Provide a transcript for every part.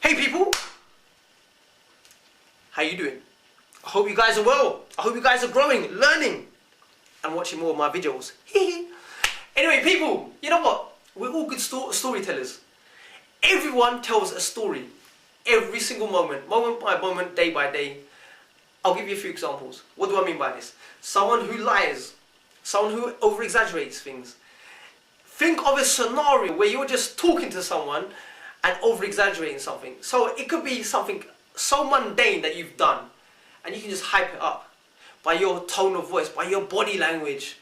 Hey people, how you doing? I hope you guys are well. I hope you guys are growing, learning, and watching more of my videos. Anyway people, you know what? We're all good storytellers. Everyone tells a story every single moment by moment, day by day. I'll give you a few examples. What do I mean by this? Someone who lies, someone who over-exaggerates things. Think of a scenario where you're just talking to someone and over-exaggerating something. So it could be something so mundane that you've done, and you can just hype it up by your tone of voice, by your body language,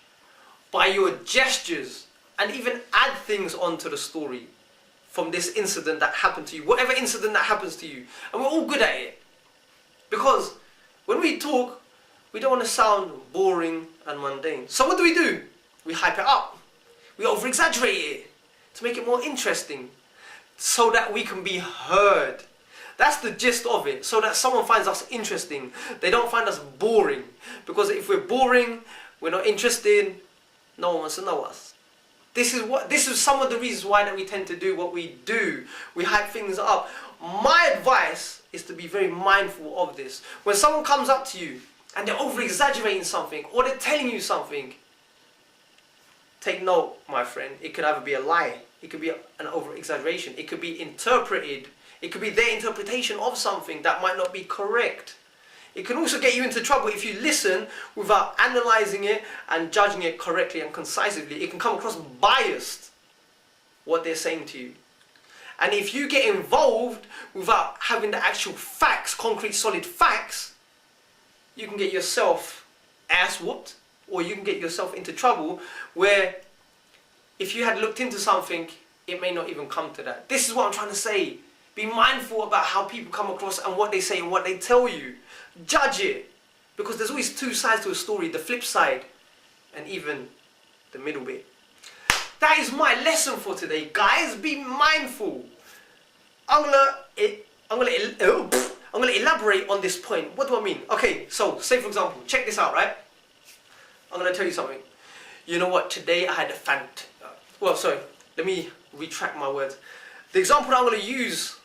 by your gestures, and even add things onto the story from this incident that happened to you, whatever incident that happens to you. And we're all good at it. Because when we talk, we don't want to sound boring and mundane. So what do? We hype it up. We over-exaggerate it to make it more interesting, so that we can be heard. That's the gist of it, so that someone finds us interesting. They don't find us boring. Because if we're boring, we're not interested, no one wants to know us. This is some of the reasons why that we tend to do what we do. We hype things up. My advice is to be very mindful of this. When someone comes up to you and they're over-exaggerating something, or they're telling you something, take note, my friend. It could either be a lie, it could be an over-exaggeration, it could be interpreted, it could be their interpretation of something that might not be correct. It can also get you into trouble if you listen without analysing it and judging it correctly and concisely. It can come across biased, what they're saying to you. And if you get involved without having the actual facts, concrete solid facts, you can get yourself ass whooped, or you can get yourself into trouble where if you had looked into something, it may not even come to that. This is what I'm trying to say. Be mindful about how people come across and what they say and what they tell you. Judge it. Because there's always two sides to a story, the flip side and even the middle bit. That is my lesson for today, guys. Be mindful. I'm gonna elaborate on this point. What do I mean? Okay, so say for example, check this out, right? I'm going to tell you something. You know what? Today I had a let me retract my words. The example I'm going to use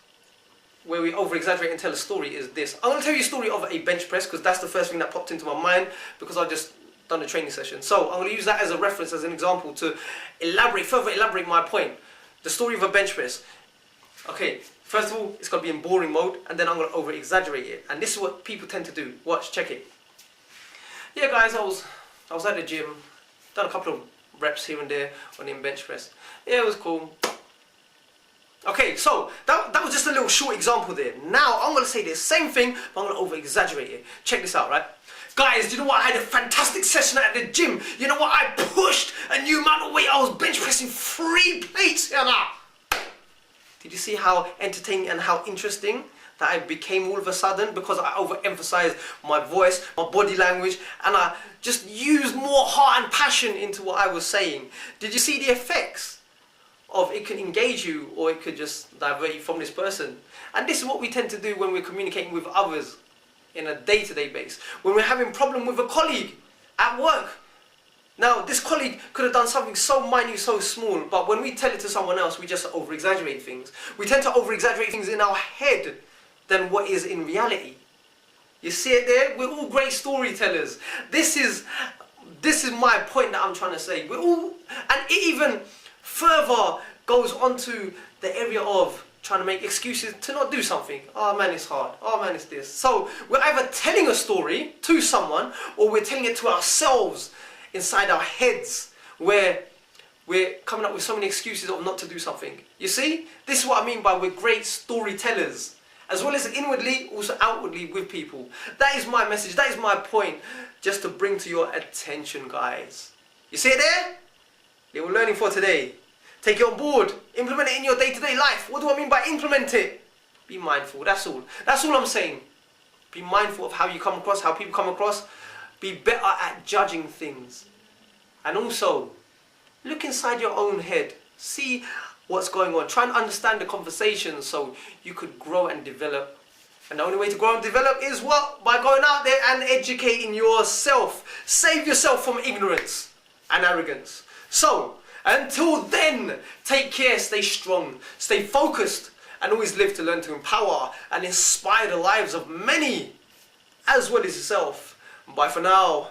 where we over-exaggerate and tell a story is this. I'm going to tell you a story of a bench press because that's the first thing that popped into my mind because I just done a training session. So I'm going to use that as a reference, as an example to further elaborate my point. The story of a bench press. Okay, first of all, it's going to be in boring mode, and then I'm going to over-exaggerate it. And this is what people tend to do. Watch, check it. Yeah guys, I was at the gym, done a couple of reps here and there on the bench press. Yeah, it was cool. Okay, so that was just a little short example there. Now I'm going to say the same thing, but I'm going to over-exaggerate it. Check this out, right? Guys, you know what? I had a fantastic session at the gym. You know what? I pushed a new amount of weight. I was bench pressing 3 plates. Did you see how entertaining and how interesting that I became all of a sudden because I overemphasized my voice, my body language, and I just used more heart and passion into what I was saying? Did you see the effects of it can engage you or it could just divert you from this person? And this is what we tend to do when we're communicating with others in a day-to-day basis. When we're having a problem with a colleague at work. Now, this colleague could have done something so minute, so small, but when we tell it to someone else, we just over-exaggerate things. We tend to over-exaggerate things in our head than what is in reality. You see it there? We're all great storytellers. This is my point that I'm trying to say. We're all, and it even further goes onto the area of trying to make excuses to not do something. Oh man, it's hard. Oh man, it's this. So we're either telling a story to someone or we're telling it to ourselves inside our heads where we're coming up with so many excuses of not to do something. You see? This is what I mean by we're great storytellers. As well as inwardly, also outwardly with people. That is my message, that is my point, just to bring to your attention, guys. You see it there? Little learning for today. Take it on board, implement it in your day-to-day life. What do I mean by implement it? Be mindful, that's all. That's all I'm saying. Be mindful of how you come across, how people come across. Be better at judging things. And also, look inside your own head. See what's going on. Try and understand the conversation so you could grow and develop. And the only way to grow and develop is what? By going out there and educating yourself. Save yourself from ignorance and arrogance. So, until then, take care, stay strong, stay focused, and always live to learn to empower and inspire the lives of many, as well as yourself. Bye for now.